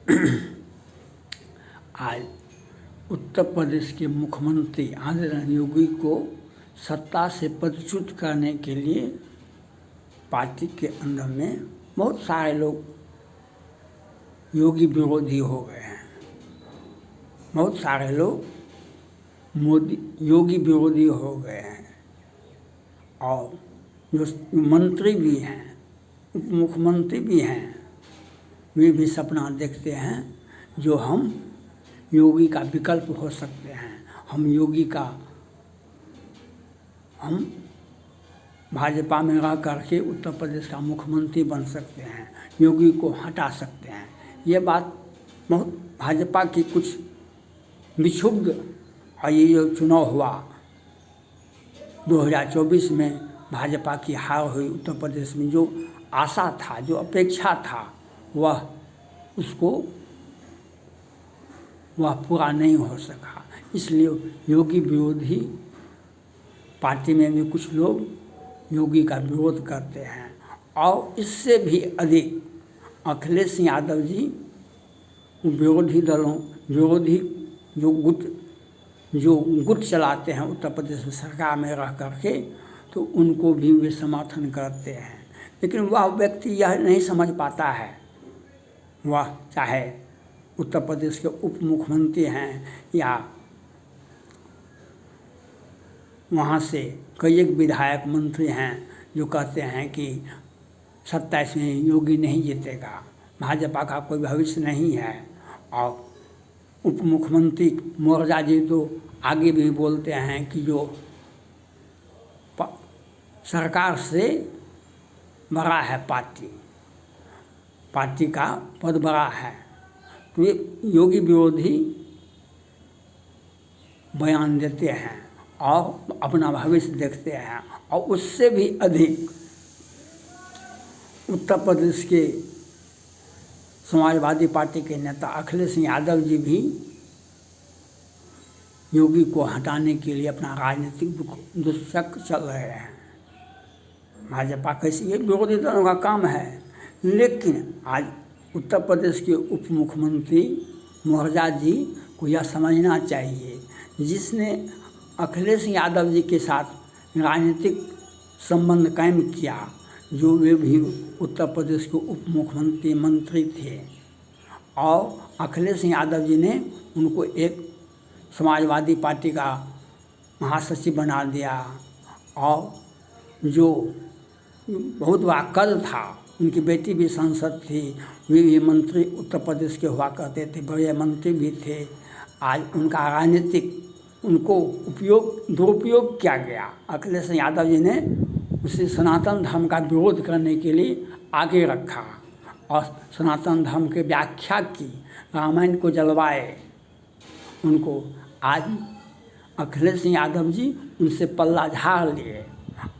आज उत्तर प्रदेश के मुख्यमंत्री आदरणीय योगी को सत्ता से पदच्युत करने के लिए पार्टी के अंदर में बहुत सारे लोग योगी विरोधी हो गए हैं। बहुत सारे लोग योगी विरोधी हो गए हैं और जो मंत्री भी हैं, उप मुख्यमंत्री भी हैं, वे भी सपना देखते हैं जो हम योगी का विकल्प हो सकते हैं। हम भाजपा में रह करके उत्तर प्रदेश का मुख्यमंत्री बन सकते हैं, योगी को हटा सकते हैं। ये बात बहुत भाजपा की कुछ विक्षुब्ध, और ये जो चुनाव हुआ 2024 में भाजपा की हार हुई उत्तर प्रदेश में, जो आशा था, जो अपेक्षा था, वह पूरा नहीं हो सका। इसलिए योगी विरोधी पार्टी में भी कुछ लोग योगी का विरोध करते हैं। और इससे भी अधिक अखिलेश यादव जी विरोधी जो गुट चलाते हैं उत्तर प्रदेश में सरकार में रह करके, तो उनको भी वे समर्थन करते हैं। लेकिन वह व्यक्ति यह नहीं समझ पाता है, वह चाहे उत्तर प्रदेश के उप मुख्यमंत्री हैं या वहाँ से कई एक विधायक मंत्री हैं जो कहते हैं कि 27 में योगी नहीं जीतेगा, भाजपा का कोई भविष्य नहीं है। और उप मुख्यमंत्री मोर्जा जी तो आगे भी बोलते हैं कि जो सरकार से बड़ा है पार्टी का पद बड़ा है, तो ये योगी विरोधी बयान देते हैं और अपना भविष्य देखते हैं। और उससे भी अधिक उत्तर प्रदेश के समाजवादी पार्टी के नेता अखिलेश यादव जी भी योगी को हटाने के लिए अपना राजनीतिक दुष्चक्र चल रहे हैं। भाजपा कैसे, ये विरोधी दलों का काम है। लेकिन आज उत्तर प्रदेश के उप मुख्यमंत्री मोर्जा जी को यह समझना चाहिए, जिसने अखिलेश यादव जी के साथ राजनीतिक संबंध कायम किया, जो वे भी उत्तर प्रदेश के उप मुख्यमंत्री मंत्री थे, और अखिलेश यादव जी ने उनको एक समाजवादी पार्टी का महासचिव बना दिया। और जो बहुत बड़ा कद था, उनकी बेटी भी सांसद थी, वे भी मंत्री उत्तर प्रदेश के हुआ करते थे, बड़े मंत्री भी थे। आज उनका राजनीतिक उनको दुरुपयोग किया गया। अखिलेश यादव जी ने उसे सनातन धर्म का विरोध करने के लिए आगे रखा और सनातन धर्म की व्याख्या की, रामायण को जलवाए उनको। आज अखिलेश यादव जी उनसे पल्ला झाड़ लिए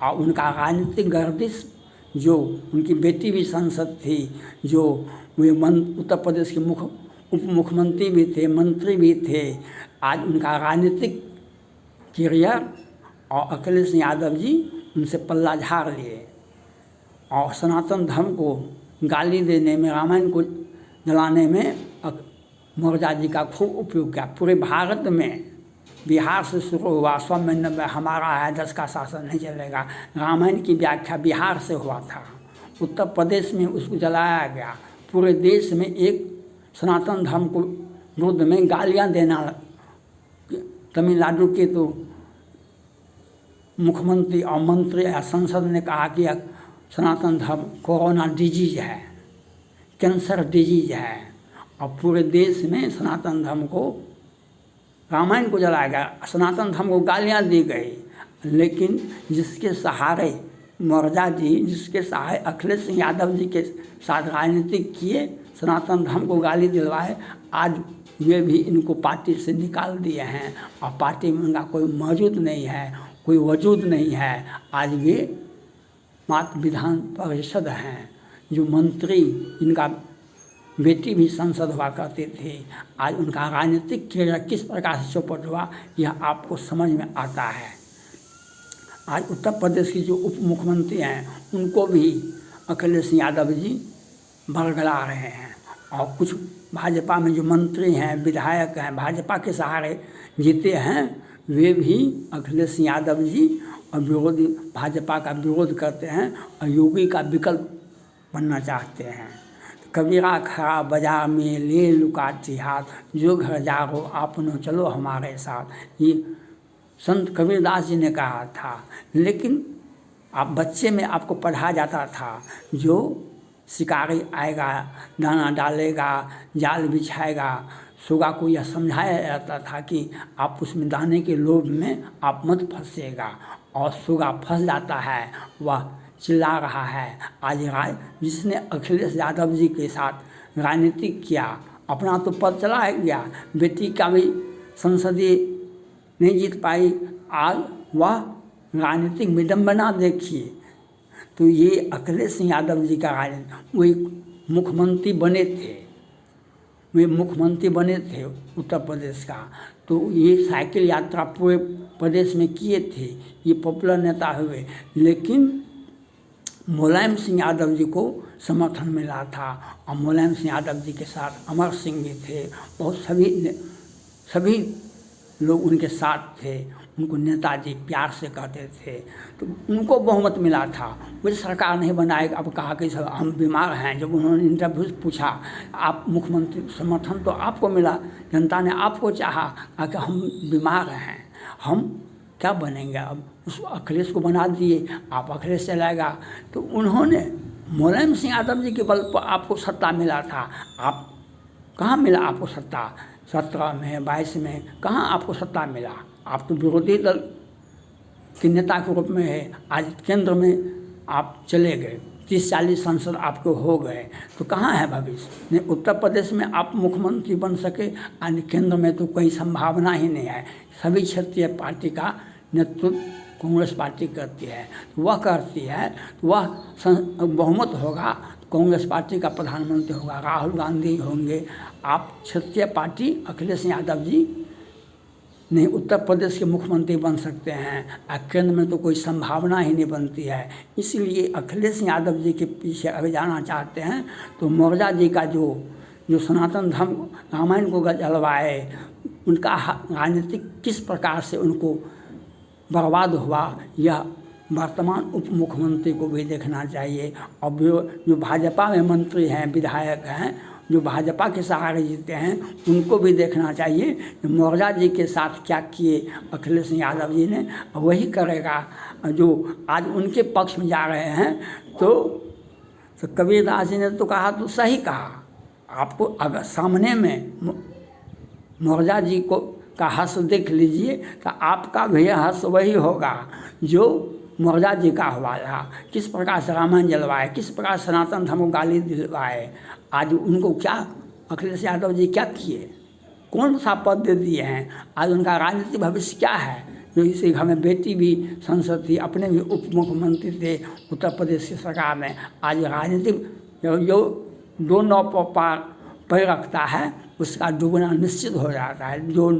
और उनका राजनीतिक गर्दिश, जो उनकी बेटी भी सांसद थी, जो वे उत्तर प्रदेश के उप मुख्यमंत्री भी थे, मंत्री भी थे, आज उनका राजनीतिक कैरियर और अखिलेश यादव जी उनसे पल्ला झाड़ लिए और सनातन धर्म को गाली देने में, रामायण को जलाने में मोर्जा जी का खूब उपयोग किया। पूरे भारत में बिहार से शुरू हुआ, 100 में 90 हमारा है, 10 का शासन नहीं चलेगा, रामायण की व्याख्या बिहार से हुआ था। उत्तर प्रदेश में उसको जलाया गया। पूरे देश में एक सनातन धर्म को विरुद्ध में गालियाँ देना, तमिलनाडु के तो मुख्यमंत्री और मंत्री या संसद ने कहा कि सनातन धर्म कोरोना डिजीज है, कैंसर डिजीज है, और पूरे देश में सनातन धर्म को, रामायण को जलाया गया, सनातन धर्म को गालियाँ दी गई। लेकिन जिसके सहारे मोर्जा जी, जिसके सहारे अखिलेश यादव जी के साथ राजनीति किए, सनातन धर्म को गाली दिलवाए, आज वे भी इनको पार्टी से निकाल दिए हैं और पार्टी में उनका कोई मौजूद नहीं है, कोई वजूद नहीं है। आज वे मात्र विधान परिषद हैं, जो मंत्री, इनका बेटी भी सांसद हुआ करते थे, आज उनका राजनीतिक कैरियर किस प्रकार से चौपट हुआ, यह आपको समझ में आता है। आज उत्तर प्रदेश की जो उप मुख्यमंत्री हैं, उनको भी अखिलेश यादव जी बरगला रहे हैं और कुछ भाजपा में जो मंत्री हैं, विधायक हैं, भाजपा के सहारे जीते हैं, वे भी अखिलेश यादव जी और विरोधी भाजपा का विरोध करते हैं और योगी का विकल्प बनना चाहते हैं। कबीरा खड़ा बाजार में ले लुकाती हाथ, जो घर जागो आपनो चलो हमारे साथ, ये संत कबीरदास जी ने कहा था। लेकिन आप बच्चे में आपको पढ़ाया जाता था, जो शिकारी आएगा, दाना डालेगा, जाल बिछाएगा, सुगा को यह समझाया जाता था कि आप उसमें दाने के लोभ में आप मत फंसेगा, और सुगा फंस जाता है, वह चिल्ला रहा है। आज जिसने अखिलेश यादव जी के साथ राजनीति किया, अपना तो पद चला गया, बेटी का भी संसदीय नहीं जीत पाई, आज वह राजनीतिक विडम्बना देखिए। तो ये अखिलेश यादव जी का राजनीति, वो मुख्यमंत्री बने थे, वे मुख्यमंत्री बने थे उत्तर प्रदेश का, तो ये साइकिल यात्रा पूरे प्रदेश में किए थे, ये पॉपुलर नेता हुए। लेकिन मुलायम सिंह यादव जी को समर्थन मिला था, और मुलायम सिंह यादव जी के साथ अमर सिंह भी थे, बहुत सभी लोग उनके साथ थे, उनको नेताजी प्यार से कहते थे, तो उनको बहुमत मिला था। वे सरकार नहीं बनाए, अब कहा कि हम बीमार हैं। जब उन्होंने इंटरव्यू पूछा, आप मुख्यमंत्री, समर्थन तो आपको मिला, जनता ने आपको चाहा, कि हम बीमार हैं, हम क्या बनेंगे, अब उस अखिलेश को बना दिए, आप अखिलेश चलाएगा। तो उन्होंने मुलायम सिंह यादव जी के बल पर आपको सत्ता मिला था। आप कहाँ मिला आपको सत्ता? 17 में 22 में कहाँ आपको सत्ता मिला? आप तो विरोधी दल के नेता के रूप में है, आज केंद्र में आप चले गए, 30-40 सांसद आपके हो गए, तो कहाँ है भविष्य? नहीं, उत्तर प्रदेश में आप मुख्यमंत्री बन सके, आज केंद्र में तो कोई संभावना ही नहीं है। सभी क्षेत्रीय पार्टी का नेतृत्व कांग्रेस पार्टी करती है, वह करती है, वह बहुमत होगा, कांग्रेस पार्टी का प्रधानमंत्री होगा, राहुल गांधी होंगे। आप क्षेत्रीय पार्टी अखिलेश यादव जी नहीं उत्तर प्रदेश के मुख्यमंत्री बन सकते हैं, केंद्र में तो कोई संभावना ही नहीं बनती है। इसलिए अखिलेश यादव जी के पीछे अगर जाना चाहते हैं तो मौर्य जी का जो सनातन धर्म रामायण को जलवाए, उनका राजनीतिक किस प्रकार से उनको बर्बाद हुआ, यह वर्तमान उप मुख्यमंत्री को भी देखना चाहिए। और जो भाजपा में मंत्री हैं, विधायक हैं, जो भाजपा के सहारे जीते हैं, उनको भी देखना चाहिए कि मौर्य जी के साथ क्या किए अखिलेश यादव जी ने, वही करेगा। जो आज उनके पक्ष में जा रहे हैं, तो कबीरदास जी ने तो कहा, तो सही कहा। आपको अगर सामने में मौर्य जी का हर्ष देख लीजिए, तो आपका भी हर्ष वही होगा जो मौर्य जी का हुआ था। किस प्रकार से रामायण जलवाए, किस प्रकार सनातन धर्म को गाली दिलवाए, आज उनको क्या अखिलेश यादव जी क्या किए, कौन सा पद दे दिए हैं, आज उनका राजनीतिक भविष्य क्या है। जो इसी घर में बेटी भी सांसद थी, अपने भी उप मुख्यमंत्री थे उत्तर प्रदेश की सरकार में। आज राजनीतिक जो 2 नाव पर पैर रखता है, उसका डूबना निश्चित हो जाता है। जो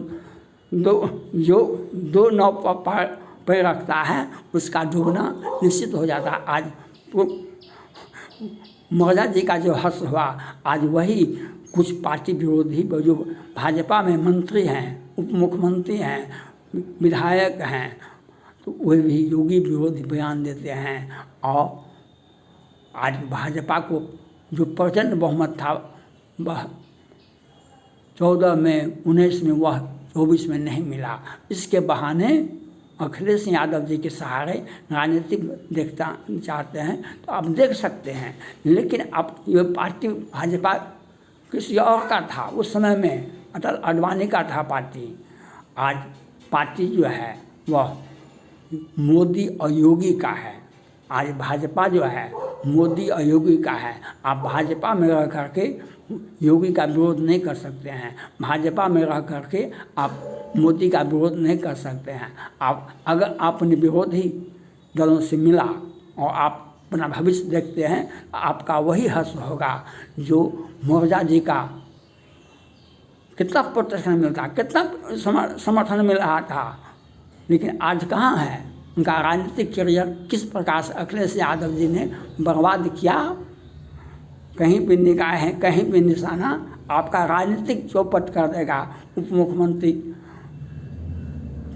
2 नाव पर पैर रखता है, उसका डूबना निश्चित हो जाता है। आज मौर्य जी का जो हर्ष हुआ, आज वही कुछ पार्टी विरोधी जो भाजपा में मंत्री हैं, उप मुख्यमंत्री हैं, विधायक हैं, तो वे भी योगी विरोधी बयान देते हैं। और आज भाजपा को जो प्रचंड बहुमत था, वह 14 में, 19 में, वह 24 में नहीं मिला। इसके बहाने अखिलेश यादव जी के सहारे राजनीतिक देखना चाहते हैं, तो आप देख सकते हैं। लेकिन अब ये पार्टी भाजपा किसी और का था, उस समय में अटल अडवाणी का था पार्टी। आज पार्टी जो है वह मोदी और योगी का है। आज भाजपा जो है मोदी और योगी का है। आप भाजपा में रह करके योगी का विरोध नहीं कर सकते हैं, भाजपा में रह करके आप मोदी का विरोध नहीं कर सकते हैं। आप अगर आपने विरोधी दलों से मिला और आप अपना भविष्य देखते हैं, आपका वही हर्ष होगा जो मौर्य जी का कितना प्रोत्साहन मिलता, कितना समर्थन मिल रहा था। लेकिन आज कहाँ है उनका राजनीतिक करियर? किस प्रकार से अखिलेश यादव जी ने बर्बाद किया, कहीं भी निगाहें, कहीं भी निशाना आपका राजनीतिक चौपट कर देगा। उप मुख्यमंत्री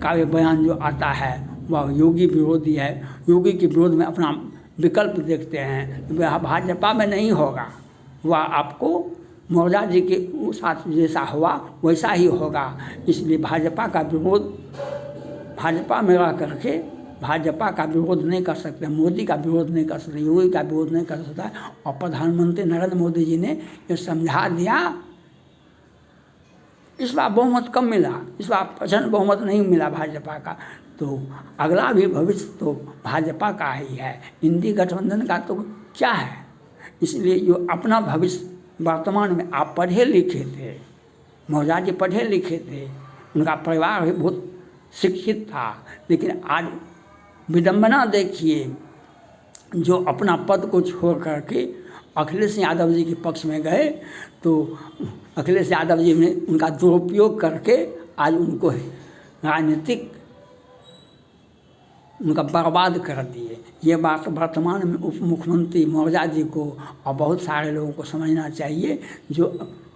का ये बयान जो आता है वह योगी विरोधी है। योगी के विरोध में अपना विकल्प देखते हैं, वह भाजपा में नहीं होगा, वह आपको मौर्या जी के साथ जैसा हुआ वैसा ही होगा। इसलिए भाजपा का विरोध, भाजपा में रह करके भाजपा का विरोध नहीं कर सकते, मोदी का विरोध नहीं कर सकते, योगी का विरोध नहीं कर सकता। और प्रधानमंत्री नरेंद्र मोदी जी ने ये समझा दिया। इस बार बहुमत कम मिला, इस बार प्रचंड बहुमत नहीं मिला भाजपा का, तो अगला भी भविष्य तो भाजपा का ही है। इंडी गठबंधन का तो क्या है। इसलिए जो अपना भविष्य वर्तमान में, आप पढ़े लिखे थे, मौर्या जी पढ़े लिखे थे, उनका परिवार भी बहुत शिक्षित था, लेकिन आज विडंबना देखिए, जो अपना पद को छोड़ करके अखिलेश यादव जी के पक्ष में गए, तो अखिलेश यादव जी ने उनका दुरुपयोग करके आज उनको राजनीतिक उनका बर्बाद कर दिए। ये बात वर्तमान में उप मुख्यमंत्री मौर्या जी को और बहुत सारे लोगों को समझना चाहिए। जो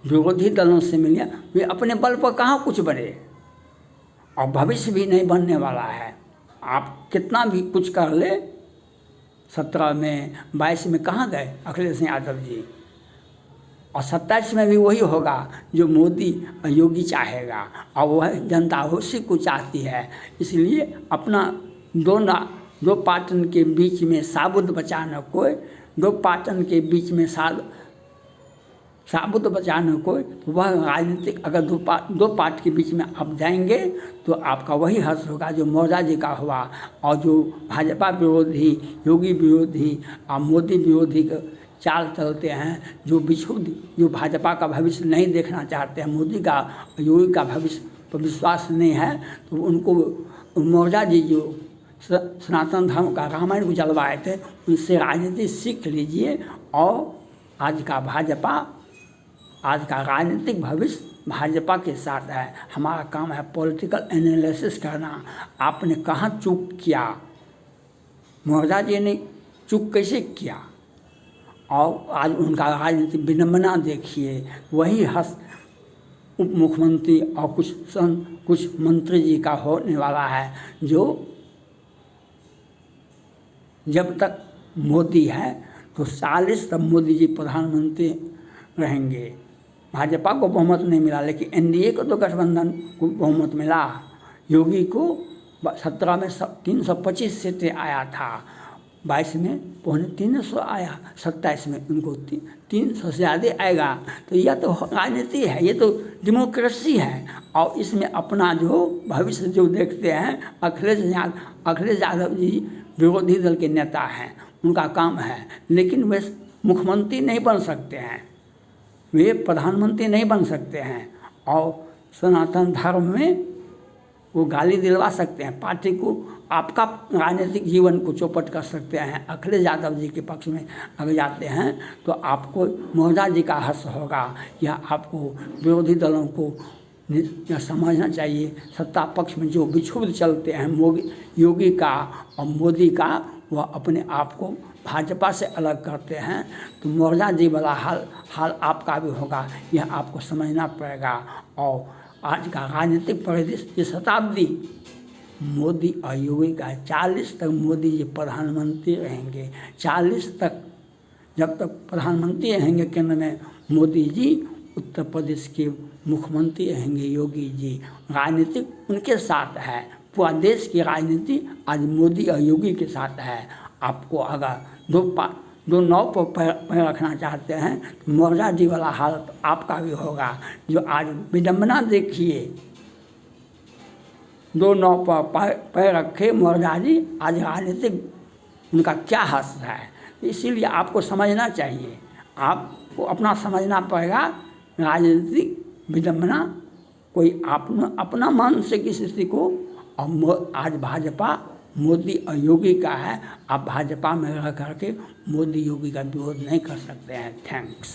विरोधी दलों से मिले वे अपने बल पर कहाँ कुछ बने, और भविष्य भी नहीं बनने वाला है। आप कितना भी कुछ कर ले, 17 में 22 में कहाँ गए अखिलेश यादव जी, और 27 में भी वही होगा जो मोदी और योगी चाहेगा, और वह जनता उसी को चाहती है। इसलिए अपना दो पाटन के बीच में साबुत बचा न कोई, दो पाटन के बीच में साबुत बचा न कोई। तो वह राजनीतिक, अगर दो पार्ट के बीच में आप जाएंगे तो आपका वही हर्ष होगा जो मौर्या जी का हुआ। और जो भाजपा विरोधी, योगी विरोधी और मोदी विरोधी का चाल चलते हैं, जो भाजपा का भविष्य नहीं देखना चाहते हैं, मोदी का योगी का भविष्य पर विश्वास नहीं है, तो उनको मौर्या जी जो सनातन धर्म का रामायण को जलवाए थे, उनसे राजनीति सीख लीजिए। और आज का राजनीतिक भविष्य भाजपा के साथ है। हमारा काम है पॉलिटिकल एनालिसिस करना। आपने कहाँ चूक किया, मौर्या जी ने चूक कैसे किया, और आज उनका राजनीतिक विडंबना देखिए। वही उप मुख्यमंत्री और कुछ मंत्री जी का होने वाला है, जो जब तक मोदी है तो 40 तक मोदी जी प्रधानमंत्री रहेंगे। भाजपा को बहुमत नहीं मिला, लेकिन एनडीए को तो गठबंधन को बहुमत मिला। योगी को 17 में 325 सीटें आया था, 22 में 350 आया, 27 में उनको 300 से ज़्यादा आएगा। तो यह तो राजनीति है, ये तो डेमोक्रेसी है। और इसमें अपना जो भविष्य जो देखते हैं, अखिलेश यादव जी विरोधी दल के नेता हैं, उनका काम है, लेकिन वे मुख्यमंत्री नहीं बन सकते हैं, वे प्रधानमंत्री नहीं बन सकते हैं। और सनातन धर्म में वो गाली दिलवा सकते हैं, पार्टी को, आपका राजनीतिक जीवन को चौपट कर सकते हैं। अखिलेश यादव जी के पक्ष में अगर जाते हैं तो आपको मौर्या जी का हर्ष होगा। यह आपको विरोधी दलों को यह समझना चाहिए। सत्ता पक्ष में जो विक्षुब्ध चलते हैं योगी का और मोदी का, वह अपने आप को भाजपा से अलग करते हैं। तो मौर्या जी वाला हाल आपका भी होगा, यह आपको समझना पड़ेगा। और आज का राजनीतिक परिदृश्य, ये शताब्दी मोदी और योगी का, 40 तक मोदी जी प्रधानमंत्री रहेंगे। 40 तक जब तक प्रधानमंत्री रहेंगे केंद्र में मोदी जी, उत्तर प्रदेश के मुख्यमंत्री रहेंगे योगी जी। राजनीतिक उनके साथ है, पूरा देश की राजनीति आज मोदी और योगी के साथ है। आपको अगर दो नाव पर पैर रखना चाहते हैं तो मौर्या जी वाला हाल आपका भी होगा। जो आज विडंबना देखिए, 2 नाव पर पैर रखे मौर्या जी, आज राजनीतिक उनका क्या हर्ष है। इसीलिए आपको समझना चाहिए, आपको अपना समझना पड़ेगा। राजनीतिक विडंबना कोई अपना मानसिक स्थिति को, और आज भाजपा मोदी और योगी का है। आप भाजपा में रह करके मोदी योगी का विरोध नहीं कर सकते हैं। थैंक्स।